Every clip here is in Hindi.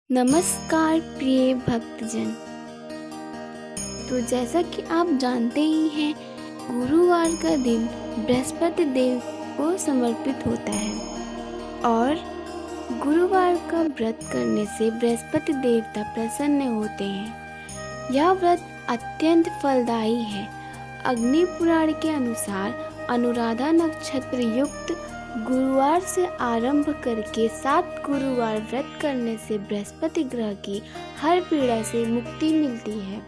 नमस्कार प्रिय भक्तजन। तो जैसा कि आप जानते ही हैं, गुरुवार का दिन बृहस्पति देव को समर्पित होता है और गुरुवार का व्रत करने से बृहस्पति देवता प्रसन्न होते हैं। यह व्रत अत्यंत फलदायी है। अग्नि पुराण के अनुसार अनुराधा नक्षत्र युक्त गुरुवार से आरंभ करके 7 गुरुवार व्रत करने से बृहस्पति ग्रह की हर पीड़ा से मुक्ति मिलती है।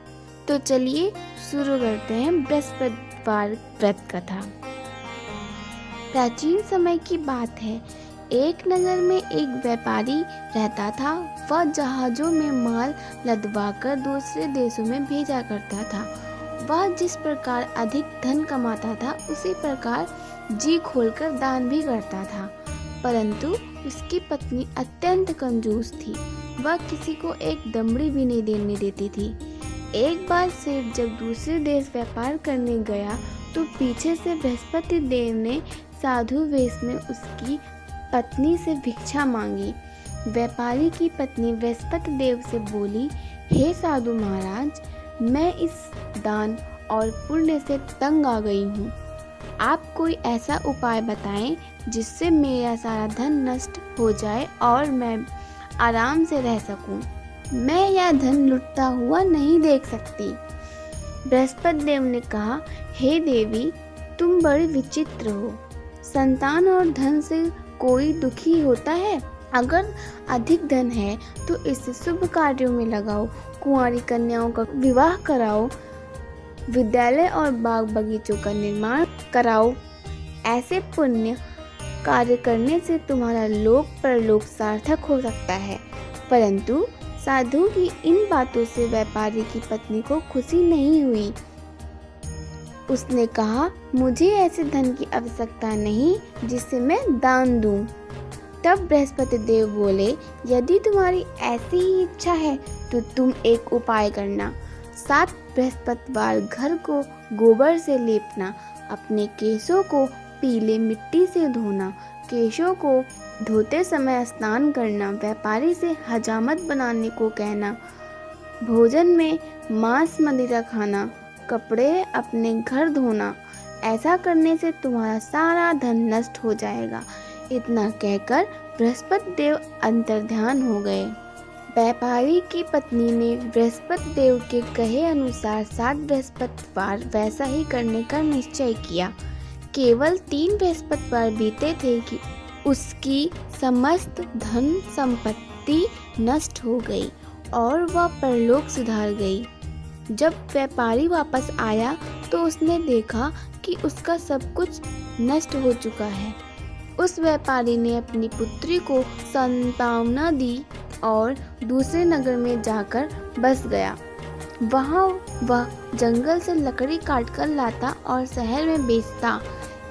तो चलिए शुरू करते हैं बृहस्पतिवार व्रत कथा। प्राचीन समय की बात है। एक नगर में एक व्यापारी रहता था। वह जहाजों में माल लदवाकर दूसरे देशों में भेजा करता था। वह जिस प्रकार अधिक धन कमाता था, उसी प्रकार जी खोलकर दान भी करता था। परंतु उसकी पत्नी अत्यंत कंजूस थी। वह किसी को एक दमड़ी भी नहीं देने देती थी। एक बार सेठ जब दूसरे देश व्यापार करने गया तो पीछे से बृहस्पति देव ने साधु वेश में उसकी पत्नी से भिक्षा मांगी। व्यापारी की पत्नी बृहस्पति देव से बोली, हे साधु महाराज, मैं इस दान और पुण्य से तंग आ गई हूँ। आप कोई ऐसा उपाय बताएं जिससे मेरा सारा धन नष्ट हो जाए और मैं आराम से रह सकूं। मैं यह धन लुटता हुआ नहीं देख सकती। बृहस्पति देव ने कहा, हे देवी, तुम बड़ी विचित्र हो। संतान और धन से कोई दुखी होता है? अगर अधिक धन है तो इसे शुभ कार्यों में लगाओ, कुंवारी कन्याओं का विवाह कराओ, विद्यालय और बाग बगीचों का निर्माण कराओ। ऐसे पुण्य कार्य करने से तुम्हारा लोक परलोक सार्थक हो सकता है। परंतु साधु की इन बातों से व्यापारी की पत्नी को खुशी नहीं हुई। उसने कहा, मुझे ऐसे धन की आवश्यकता नहीं जिससे मैं दान दूं। तब बृहस्पति देव बोले, यदि तुम्हारी ऐसी ही इच्छा है तो तुम एक उपाय करना। 7 बृहस्पतिवार घर को गोबर से लेपना, अपने केशों को पीले मिट्टी से धोना, केशों को धोते समय स्नान करना, व्यापारी से हजामत बनाने को कहना, भोजन में मांस मदिरा खाना, कपड़े अपने घर धोना। ऐसा करने से तुम्हारा सारा धन नष्ट हो जाएगा। इतना कहकर बृहस्पति देव अंतर्ध्यान हो गए। व्यापारी की पत्नी ने बृहस्पति देव के कहे अनुसार 7 बृहस्पतिवार वैसा ही करने का निश्चय किया। केवल 3 बृहस्पतिवार बीते थे कि उसकी समस्त धन संपत्ति नष्ट हो गई और वह परलोक सुधार गई। जब व्यापारी वापस आया तो उसने देखा कि उसका सब कुछ नष्ट हो चुका है। उस व्यापारी ने अपनी पुत्री को सांत्वना दी और दूसरे नगर में जाकर बस गया। वहाँ वह जंगल से लकड़ी काटकर लाता और शहर में बेचता।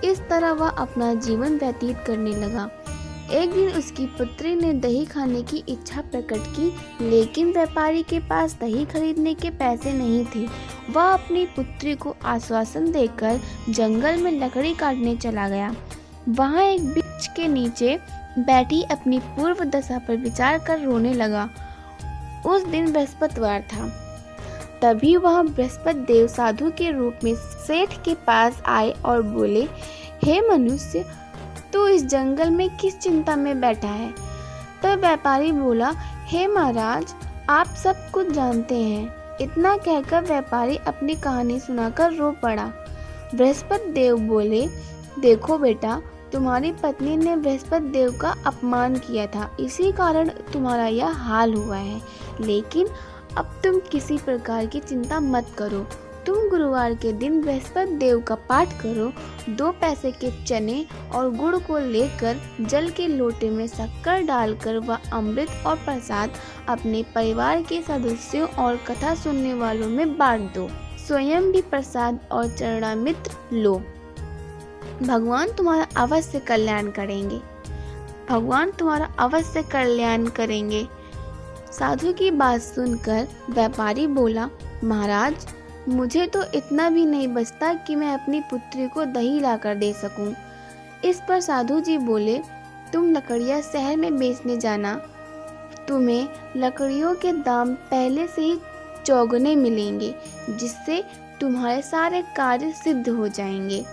इस तरह वह अपना जीवन व्यतीत करने लगा। एक दिन उसकी पुत्री ने दही खाने की इच्छा प्रकट की, लेकिन व्यापारी के पास दही खरीदने के पैसे नहीं थे। वह अपनी पुत्री को आश्वासन देकर जंगल में लकड़ी काटने चला गया। वहाँ एक वृक्ष के नीचे बैठी अपनी पूर्व दशा पर विचार कर रोने लगा। उस दिन बृहस्पतिवार था। तभी वह बृहस्पति देव साधु के रूप में सेठ के पास आए और बोले, हे मनुष्य, तू इस जंगल में किस चिंता में बैठा है? तब व्यापारी बोला, हे महाराज, आप सब कुछ जानते हैं। इतना कहकर व्यापारी अपनी कहानी सुनाकर रो पड़ा। बृहस्पति देव बोले, देखो बेटा, तुम्हारी पत्नी ने बृहस्पति देव का अपमान किया था, इसी कारण तुम्हारा यह हाल हुआ है। लेकिन अब तुम किसी प्रकार की चिंता मत करो। तुम गुरुवार के दिन बृहस्पति देव का पाठ करो। 2 पैसे के चने और गुड़ को लेकर जल के लोटे में शक्कर डालकर व अमृत और प्रसाद अपने परिवार के सदस्यों और कथा सुनने वालों में बांट दो। स्वयं भी प्रसाद और चरणामृत लो। भगवान तुम्हारा अवश्य कल्याण करेंगे। भगवान तुम्हारा अवश्य कल्याण करेंगे। साधु की बात सुनकर व्यापारी बोला, महाराज, मुझे तो इतना भी नहीं बचता कि मैं अपनी पुत्री को दही लाकर दे सकूं। इस पर साधु जी बोले, तुम लकड़ियां शहर में बेचने जाना। तुम्हें लकड़ियों के दाम पहले से ही चौगुने मिलेंगे, जिससे तुम्हारे सारे कार्य सिद्ध हो जाएंगे।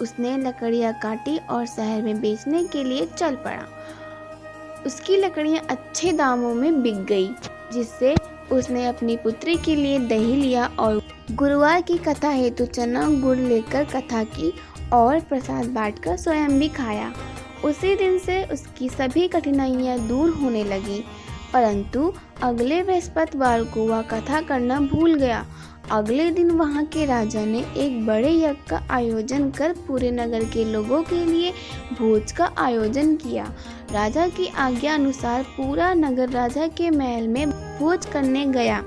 उसने लकड़ियाँ काटी और शहर में बेचने के लिए चल पड़ा। उसकी लकड़ियाँ अच्छे दामों में बिक गई, जिससे उसने अपनी पुत्री के लिए दही लिया और गुरुवार की कथा हेतु चना गुड़ लेकर कथा की और प्रसाद बांटकर स्वयं भी खाया। उसी दिन से उसकी सभी कठिनाइयाँ दूर होने लगी। परंतु अगले बृहस्पतिवार को वह कथा करना भूल गया। अगले दिन वहाँ के राजा ने एक बड़े यज्ञ का आयोजन कर पूरे नगर के लोगों के लिए भोज का आयोजन किया। राजा की आज्ञा अनुसार पूरा नगर राजा के महल में भोज करने गया,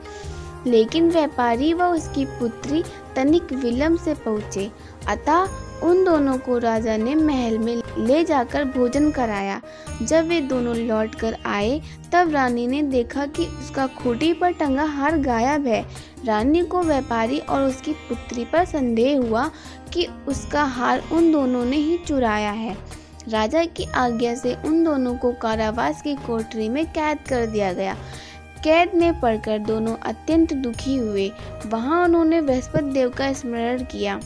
लेकिन व्यापारी व उसकी पुत्री तनिक विलंब से पहुँचे। अतः उन दोनों को राजा ने महल में ले जाकर भोजन कराया। जब वे दोनों लौट कर आए तब रानी ने देखा कि उसका खूंटी पर टंगा हार गायब है। रानी को व्यापारी और उसकी पुत्री पर संदेह हुआ कि उसका हार उन दोनों ने ही चुराया है। राजा की आज्ञा से उन दोनों को कारावास की कोठरी में कैद कर दिया गया। कैद में पड़कर दोनों अत्यंत दुखी हुए। वहां उन्होंने बृहस्पति देव का स्मरण किया।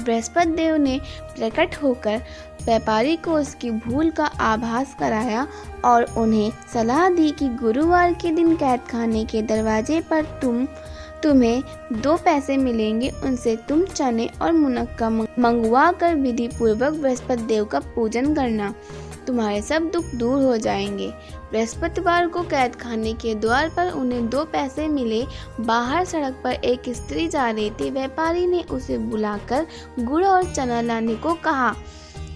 बृहस्पति देव ने प्रकट होकर व्यापारी को उसकी भूल का आभास कराया और उन्हें सलाह दी कि गुरुवार के दिन कैद खाने के दरवाजे पर तुम्हें 2 पैसे मिलेंगे, उनसे तुम चने और मुनक्का मंगवा कर विधि पूर्वक बृहस्पति देव का पूजन करना। तुम्हारे सब दुख दूर हो जाएंगे। बृहस्पतिवार को कैद खाने के द्वार पर उन्हें 2 पैसे मिले। बाहर सड़क पर एक स्त्री जा रही थी। व्यापारी ने उसे बुलाकर गुड़ और चना लाने को कहा।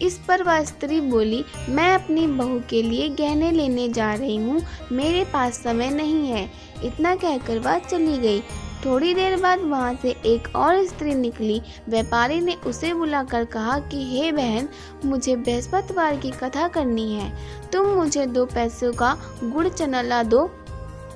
इस पर वह स्त्री बोली, मैं अपनी बहू के लिए गहने लेने जा रही हूँ, मेरे पास समय नहीं है। इतना कहकर वह चली गई। थोड़ी देर बाद वहां से एक और स्त्री निकली। व्यापारी ने उसे बुलाकर कहा कि हे बहन, मुझे बृहस्पतिवार की कथा करनी है, तुम मुझे 2 पैसों का गुड़ चना ला दो।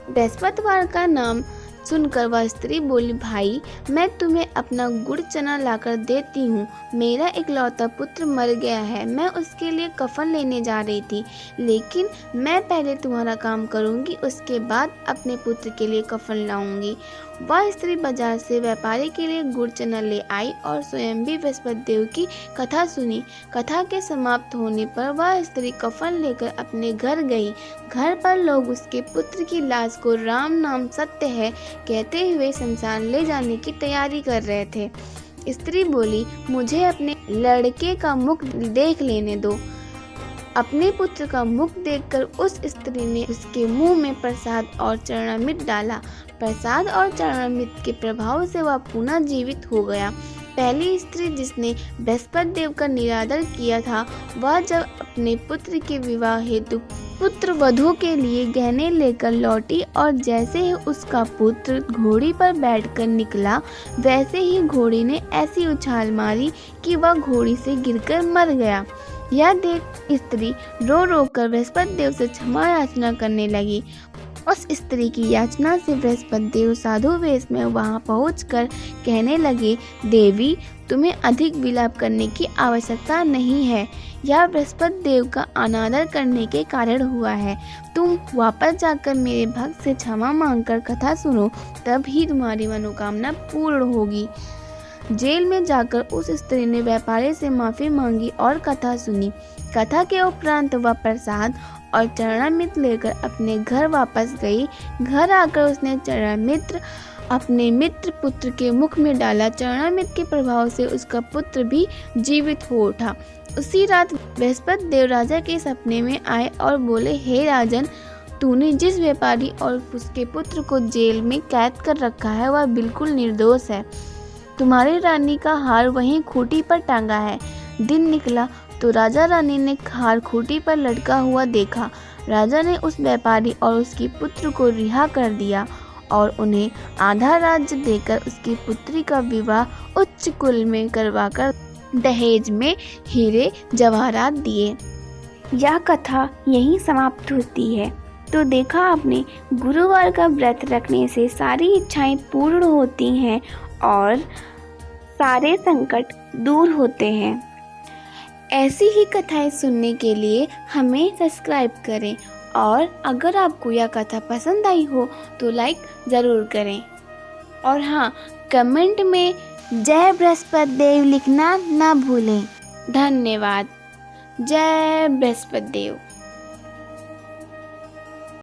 बृहस्पतिवार का नाम सुनकर वह स्त्री बोली, भाई मैं तुम्हें अपना गुड़ चना लाकर देती हूँ। मेरा इकलौता पुत्र मर गया है, मैं उसके लिए कफन लेने जा रही थी, लेकिन मैं पहले तुम्हारा काम करूँगी, उसके बाद अपने पुत्र के लिए कफन लाऊंगी। वह स्त्री बाजार से व्यापारी के लिए गुड़ चना ले आई और स्वयं भी बृहस्पति देव की कथा सुनी। कथा के समाप्त होने पर वह स्त्री कफन लेकर अपने घर गई। घर पर लोग उसके पुत्र की लाश को राम नाम सत्य है कहते हुए शमशान ले जाने की तैयारी कर रहे थे। स्त्री बोली, मुझे अपने लड़के का मुख देख लेने दो। अपने पुत्र का मुख देखकर उस स्त्री ने उसके मुंह में प्रसाद और चरणामृत डाला। प्रसाद और चरणामृत के प्रभाव से वह पुनः जीवित हो गया। पहली स्त्री जिसने बृहस्पति देव का निरादर किया था, वह जब अपने पुत्र के विवाह हेतु पुत्र वधू के लिए गहने लेकर लौटी और जैसे ही उसका पुत्र घोड़ी पर बैठकर निकला, वैसे ही घोड़ी ने ऐसी उछाल मारी कि वह घोड़ी से गिरकर मर गया। यह देख स्त्री रो रो कर बृहस्पति देव से क्षमा याचना करने लगी। उस स्त्री की याचना से बृहस्पति देव साधु वेश में वहां पहुंचकर कहने लगे, देवी तुम्हें अधिक विलाप करने की आवश्यकता नहीं है, यह बृहस्पति देव का अनादर करने के कारण हुआ है। तुम वापस जाकर मेरे भक्त से क्षमा मांगकर कथा सुनो, तब ही तुम्हारी मनोकामना पूर्ण होगी। जेल में जाकर उस स्त्री ने व्यापारी से माफी मांगी और कथा सुनी। कथा के उपरांत वह प्रसाद और चरणामृत लेकर अपने घर वापस गई। घर आकर उसने चरणामृत अपने मित्र पुत्र के मुख में डाला। चरणामृत के प्रभाव से उसका पुत्र भी जीवित हो उठा। उसी रात बृहस्पति देव राजा के सपने में आए और बोले, हे राजन, तूने जिस व्यापारी और उसके पुत्र को जेल में कैद कर रखा है वह बिल्कुल निर्दोष है। तुम्हारी रानी का हार वहीं खूंटी पर टांगा है। दिन निकला तो राजा रानी ने हार खूंटी पर लटका हुआ देखा। राजा ने उस व्यापारी और उसकी पुत्र को रिहा कर दिया और उन्हें आधा राज्य देकर उसकी पुत्री का विवाह उच्च कुल में करवाकर दहेज में हीरे जवाहरात दिए। यह कथा यहीं समाप्त होती है। तो देखा आपने, गुरुवार का व्रत रखने से सारी इच्छाएं पूर्ण होती हैं और सारे संकट दूर होते हैं। ऐसी ही कथाएं सुनने के लिए हमें सब्सक्राइब करें और अगर आपको यह कथा पसंद आई हो तो लाइक ज़रूर करें। और हाँ, कमेंट में जय बृहस्पति देव लिखना ना भूलें। धन्यवाद। जय बृहस्पति देव।